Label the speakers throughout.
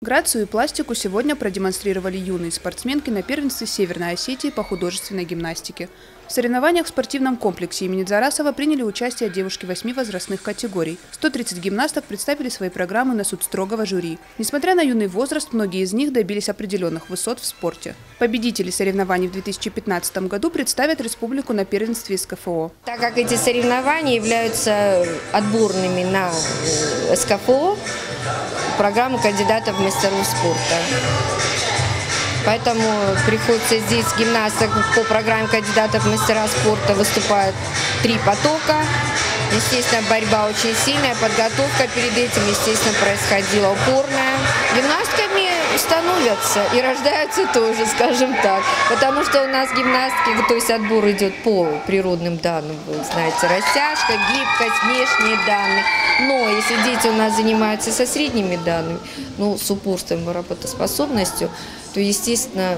Speaker 1: Грацию и пластику сегодня продемонстрировали юные спортсменки на первенстве Северной Осетии по художественной гимнастике. В соревнованиях в спортивном комплексе имени Дзарасова приняли участие девушки 8 возрастных категорий. 130 гимнасток представили свои программы на суд строгого жюри. Несмотря на юный возраст, многие из них добились определенных высот в спорте. Победители соревнований в 2015 году представят республику на первенстве СКФО.
Speaker 2: Так как эти соревнования являются отборными на СКФО, программу кандидатов в мастеров спорта. Поэтому приходится здесь гимнасток по программе кандидатов в мастера спорта выступают 3 потока. Естественно, борьба очень сильная, подготовка перед этим, естественно, происходила упорная. Гимнастками становятся и рождаются тоже, скажем так. Потому что у нас гимнастки, то есть отбор идет по природным данным, вы знаете, растяжка, гибкость, внешние данные. Но если дети у нас занимаются со средними данными, с упорством и работоспособностью, то, естественно,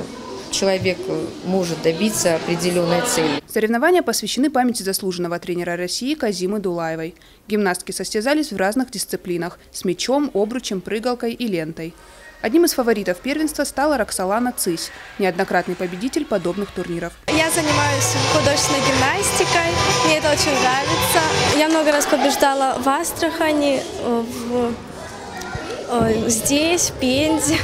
Speaker 2: человек может добиться определенной цели.
Speaker 1: Соревнования посвящены памяти заслуженного тренера России Казимы Дулаевой. Гимнастки состязались в разных дисциплинах – с мячом, обручем, прыгалкой и лентой. Одним из фаворитов первенства стала Роксолана Цысь, неоднократный победитель подобных турниров.
Speaker 3: Я занимаюсь художественной гимнастикой, мне это очень нравится. Я много раз побеждала в Астрахани, здесь, в Пензе.